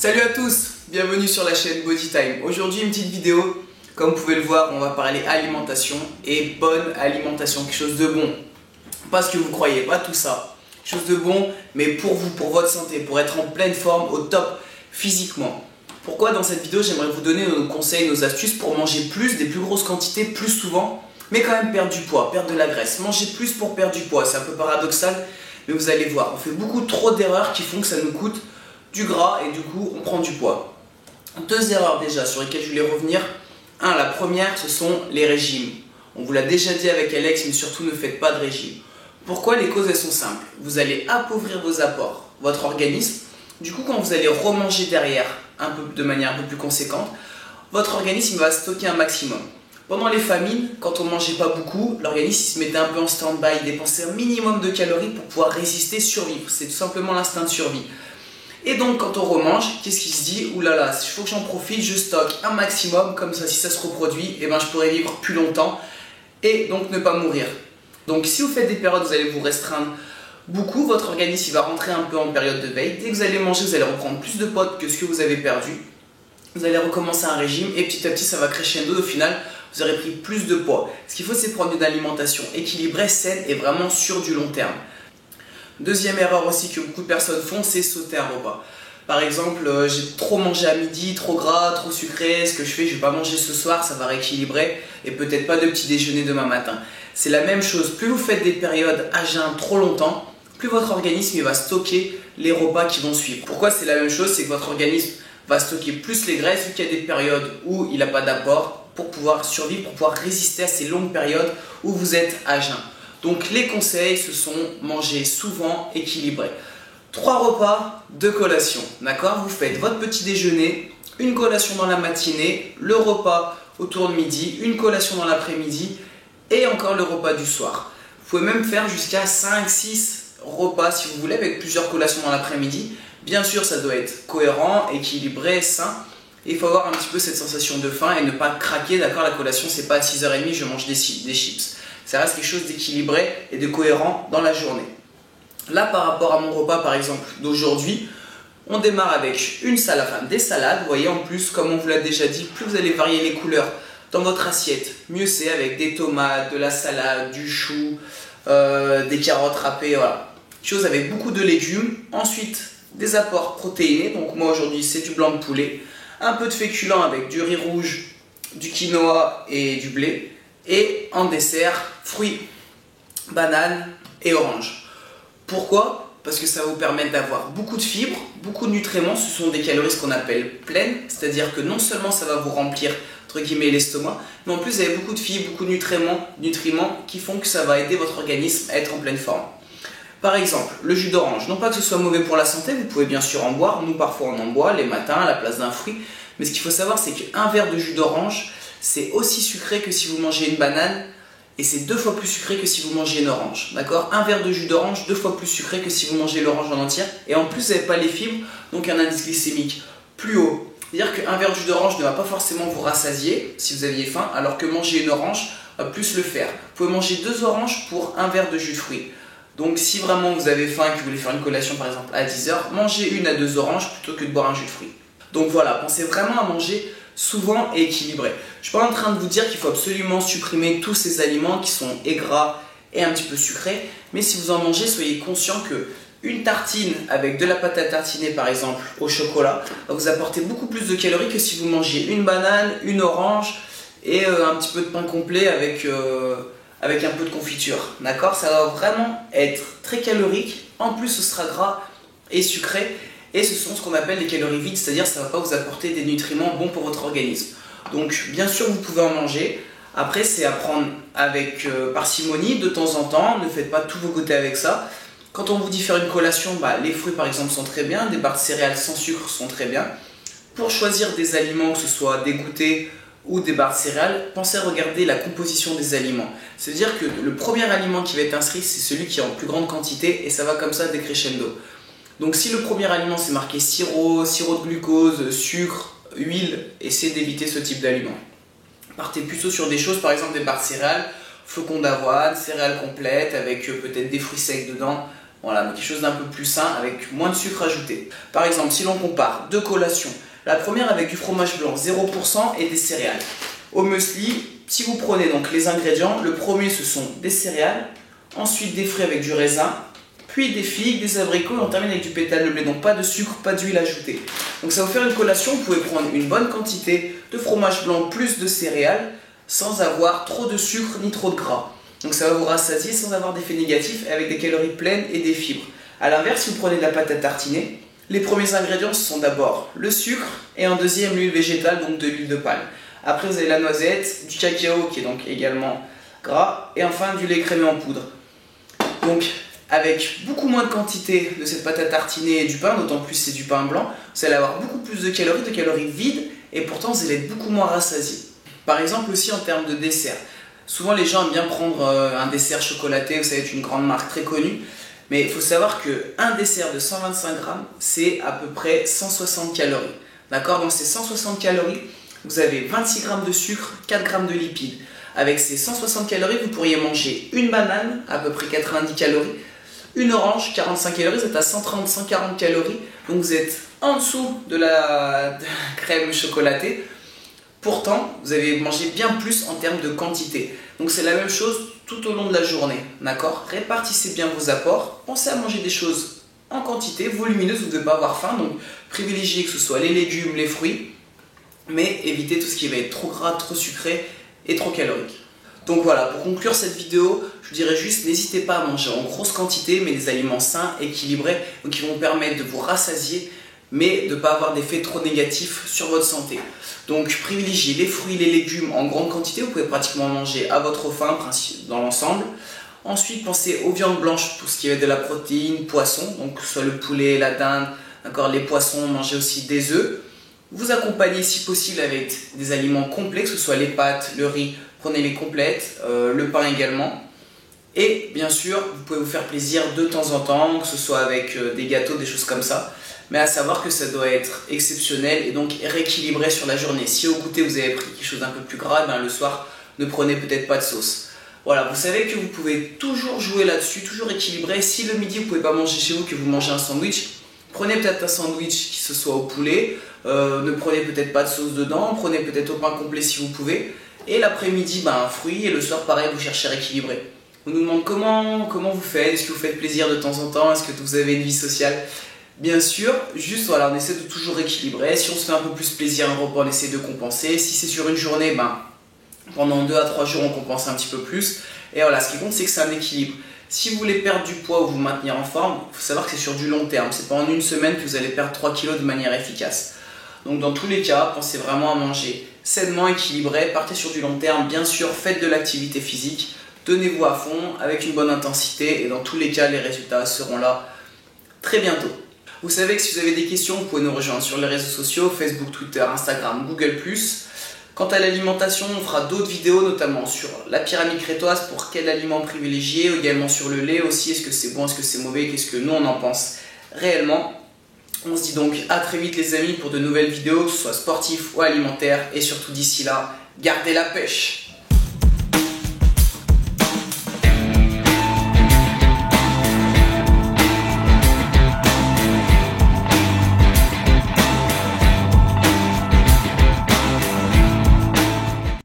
Salut à tous, bienvenue sur la chaîne Bodytime. Aujourd'hui une petite vidéo, comme vous pouvez le voir, on va parler alimentation et bonne alimentation, quelque chose de bon. Pas ce que vous croyez, pas tout ça. Quelque chose de bon, mais pour vous, pour votre santé, pour être en pleine forme, au top physiquement. Pourquoi dans cette vidéo j'aimerais vous donner nos conseils, nos astuces pour manger plus, des plus grosses quantités, plus souvent, mais quand même perdre du poids, perdre de la graisse. Manger plus pour perdre du poids, c'est un peu paradoxal, mais vous allez voir, on fait beaucoup trop d'erreurs qui font que ça nous coûte du gras et du coup on prend du poids. Deux erreurs déjà sur lesquelles je voulais revenir. La première, ce sont les régimes. On vous l'a déjà dit avec Alex, mais surtout ne faites pas de régime. Pourquoi? Les causes elles sont simples. Vous allez appauvrir vos apports, votre organisme. Du coup quand vous allez remanger derrière de manière un peu plus conséquente, votre organisme va stocker un maximum. Pendant les famines, quand on ne mangeait pas beaucoup, l'organisme se mettait un peu en stand-by, il dépensait un minimum de calories pour pouvoir résister, survivre. C'est tout simplement l'instinct de survie. Et donc quand on remange, qu'est-ce qui se dit? Ouh là là, il faut que j'en profite, je stocke un maximum, comme ça si ça se reproduit, je pourrais vivre plus longtemps et donc ne pas mourir. Donc si vous faites des périodes où vous allez vous restreindre beaucoup, votre organisme il va rentrer un peu en période de veille. Dès que vous allez manger, vous allez reprendre plus de poids que ce que vous avez perdu. Vous allez recommencer un régime et petit à petit ça va crescendo. Au final, vous aurez pris plus de poids. Ce qu'il faut, c'est prendre une alimentation équilibrée, saine et vraiment sur du long terme. Deuxième erreur aussi que beaucoup de personnes font, c'est sauter un repas. Par exemple, j'ai trop mangé à midi, trop gras, trop sucré, ce que je fais, je vais pas manger ce soir, ça va rééquilibrer et peut-être pas de petit déjeuner demain matin. C'est la même chose, plus vous faites des périodes à jeun trop longtemps, plus votre organisme il va stocker les repas qui vont suivre. Pourquoi c'est la même chose? C'est que votre organisme va stocker plus les graisses vu qu'il y a des périodes où il n'a pas d'apport pour pouvoir survivre, pour pouvoir résister à ces longues périodes où vous êtes à jeun. Donc les conseils, ce sont manger souvent, équilibré. 3 repas, 2 collations, d'accord? Vous faites votre petit déjeuner, une collation dans la matinée, le repas autour de midi, une collation dans l'après-midi et encore le repas du soir. Vous pouvez même faire jusqu'à 5-6 repas si vous voulez avec plusieurs collations dans l'après-midi. Bien sûr, ça doit être cohérent, équilibré, sain. Et il faut avoir un petit peu cette sensation de faim et ne pas craquer, d'accord? La collation, c'est pas à 6h30, je mange des chips. Ça reste quelque chose d'équilibré et de cohérent dans la journée. Là, par rapport à mon repas, par exemple, d'aujourd'hui, on démarre avec une salade, des salades. Vous voyez, en plus, comme on vous l'a déjà dit, plus vous allez varier les couleurs dans votre assiette, mieux c'est, avec des tomates, de la salade, du chou, des carottes râpées, voilà. Chose avec beaucoup de légumes. Ensuite, des apports protéinés. Donc moi, aujourd'hui, c'est du blanc de poulet. Un peu de féculents avec du riz rouge, du quinoa et du blé. Et en dessert, fruits, bananes et oranges. Pourquoi? Parce que ça va vous permettre d'avoir beaucoup de fibres, beaucoup de nutriments. Ce sont des calories ce qu'on appelle pleines, c'est-à-dire que non seulement ça va vous remplir entre guillemets l'estomac, mais en plus vous avez beaucoup de fibres, beaucoup de nutriments qui font que ça va aider votre organisme à être en pleine forme. Par exemple, le jus d'orange. Non pas que ce soit mauvais pour la santé, vous pouvez bien sûr en boire. Nous parfois on en boit les matins à la place d'un fruit. Mais ce qu'il faut savoir, c'est qu'un verre de jus d'orange, c'est aussi sucré que si vous mangez une banane et c'est 2 fois plus sucré que si vous mangez une orange. D'accord? Un verre de jus d'orange, 2 fois plus sucré que si vous mangez l'orange en entière. Et en plus, vous n'avez pas les fibres, donc un indice glycémique plus haut. C'est-à-dire qu'un verre de jus d'orange ne va pas forcément vous rassasier si vous aviez faim, alors que manger une orange va plus le faire. Vous pouvez manger 2 oranges pour un verre de jus de fruits. Donc si vraiment vous avez faim et que vous voulez faire une collation par exemple à 10h, mangez 1 à 2 oranges plutôt que de boire un jus de fruits. Donc voilà, pensez vraiment à manger souvent et équilibré. Je ne suis pas en train de vous dire qu'il faut absolument supprimer tous ces aliments qui sont gras et un petit peu sucrés, mais si vous en mangez, soyez conscient que une tartine avec de la pâte à tartiner par exemple au chocolat va vous apporter beaucoup plus de calories que si vous mangiez une banane, une orange et un petit peu de pain complet avec un peu de confiture. D'accord? Ça va vraiment être très calorique, en plus ce sera gras et sucré. Et ce sont ce qu'on appelle les calories vides, c'est-à-dire ça ne va pas vous apporter des nutriments bons pour votre organisme. Donc bien sûr vous pouvez en manger, après c'est à prendre avec parcimonie de temps en temps, ne faites pas tous vos goûters avec ça. Quand on vous dit faire une collation, les fruits par exemple sont très bien, des barres de céréales sans sucre sont très bien. Pour choisir des aliments, que ce soit des goûters ou des barres de céréales, pensez à regarder la composition des aliments. C'est-à-dire que le premier aliment qui va être inscrit, c'est celui qui est en plus grande quantité et ça va comme ça décrescendo. Donc si le premier aliment c'est marqué sirop de glucose, sucre, huile, essayez d'éviter ce type d'aliment. Partez plutôt sur des choses, par exemple des barres de céréales, flocons d'avoine, céréales complètes avec peut-être des fruits secs dedans, Voilà, donc quelque chose d'un peu plus sain avec moins de sucre ajouté. Par exemple, si l'on compare deux collations, la première avec du fromage blanc 0% et des céréales. Au muesli, si vous prenez donc les ingrédients, le premier ce sont des céréales, ensuite des fruits avec du raisin, puis des figues, des abricots et on termine avec du pétale de blé. Donc pas de sucre, pas d'huile ajoutée. Donc ça va vous faire une collation, vous pouvez prendre une bonne quantité de fromage blanc plus de céréales sans avoir trop de sucre ni trop de gras. Donc ça va vous rassasier sans avoir d'effet négatif avec des calories pleines et des fibres. A l'inverse, si vous prenez de la pâte à tartiner, les premiers ingrédients ce sont d'abord le sucre et en deuxième l'huile végétale, donc de l'huile de palme. Après vous avez la noisette, du cacao qui est donc également gras et enfin du lait crémé en poudre. Donc avec beaucoup moins de quantité de cette pâte à tartiner et du pain, d'autant plus c'est du pain blanc, vous allez avoir beaucoup plus de calories vides et pourtant vous allez être beaucoup moins rassasié. Par exemple aussi en termes de dessert. Souvent les gens aiment bien prendre un dessert chocolaté, vous savez, c'est une grande marque très connue. Mais il faut savoir qu'un dessert de 125 grammes, c'est à peu près 160 calories. D'accord? Dans ces 160 calories, vous avez 26 grammes de sucre, 4 grammes de lipides. Avec ces 160 calories, vous pourriez manger une banane, à peu près 90 calories, une orange, 45 calories, vous êtes à 130-140 calories. Donc vous êtes en dessous de la crème chocolatée. Pourtant, vous avez mangé bien plus en termes de quantité. Donc c'est la même chose tout au long de la journée, d'accord? Répartissez bien vos apports, pensez à manger des choses en quantité, volumineuses, vous ne devez pas avoir faim, donc privilégiez que ce soit les légumes, les fruits, mais évitez tout ce qui va être trop gras, trop sucré et trop calorique. Donc voilà, pour conclure cette vidéo, je vous dirais juste, n'hésitez pas à manger en grosse quantité, mais des aliments sains, équilibrés, donc qui vont permettre de vous rassasier, mais de ne pas avoir d'effet trop négatif sur votre santé. Donc privilégiez les fruits, les légumes en grande quantité, vous pouvez pratiquement manger à votre faim dans l'ensemble. Ensuite pensez aux viandes blanches pour ce qui est de la protéine, poisson, donc que ce soit le poulet, la dinde, les poissons, mangez aussi des œufs. Vous accompagnez si possible avec des aliments complets, que ce soit les pâtes, le riz, prenez les complètes, le pain également. Et bien sûr, vous pouvez vous faire plaisir de temps en temps, que ce soit avec des gâteaux, des choses comme ça. Mais à savoir que ça doit être exceptionnel et donc rééquilibré sur la journée. Si au goûter vous avez pris quelque chose d'un peu plus gras, ben le soir ne prenez peut-être pas de sauce. Voilà, vous savez que vous pouvez toujours jouer là-dessus, toujours équilibrer. Si le midi vous ne pouvez pas manger chez vous, que vous mangez un sandwich, prenez peut-être un sandwich qui se soit au poulet, ne prenez peut-être pas de sauce dedans, prenez peut-être au pain complet si vous pouvez. Et l'après-midi, ben, un fruit et le soir pareil, vous cherchez à rééquilibrer. On nous demande comment vous faites, est-ce que vous faites plaisir de temps en temps, est-ce que vous avez une vie sociale? Bien sûr, juste voilà, on essaie de toujours équilibrer. Si on se fait un peu plus plaisir un repas, on essaie de compenser. Si c'est sur une journée, ben, pendant 2 à 3 jours, on compense un petit peu plus. Et voilà, ce qui compte, c'est que c'est un équilibre. Si vous voulez perdre du poids ou vous maintenir en forme, il faut savoir que c'est sur du long terme. C'est pas en une semaine que vous allez perdre 3 kilos de manière efficace. Donc dans tous les cas, pensez vraiment à manger sainement, équilibré. Partez sur du long terme. Bien sûr, faites de l'activité physique. Tenez-vous à fond avec une bonne intensité. Et dans tous les cas, les résultats seront là très bientôt. Vous savez que si vous avez des questions, vous pouvez nous rejoindre sur les réseaux sociaux, Facebook, Twitter, Instagram, Google+. Quant à l'alimentation, on fera d'autres vidéos, notamment sur la pyramide crétoise, pour quel aliment privilégier, également sur le lait aussi, est-ce que c'est bon, est-ce que c'est mauvais, qu'est-ce que nous on en pense réellement. On se dit donc à très vite les amis pour de nouvelles vidéos, que ce soit sportives ou alimentaires, et surtout d'ici là, gardez la pêche.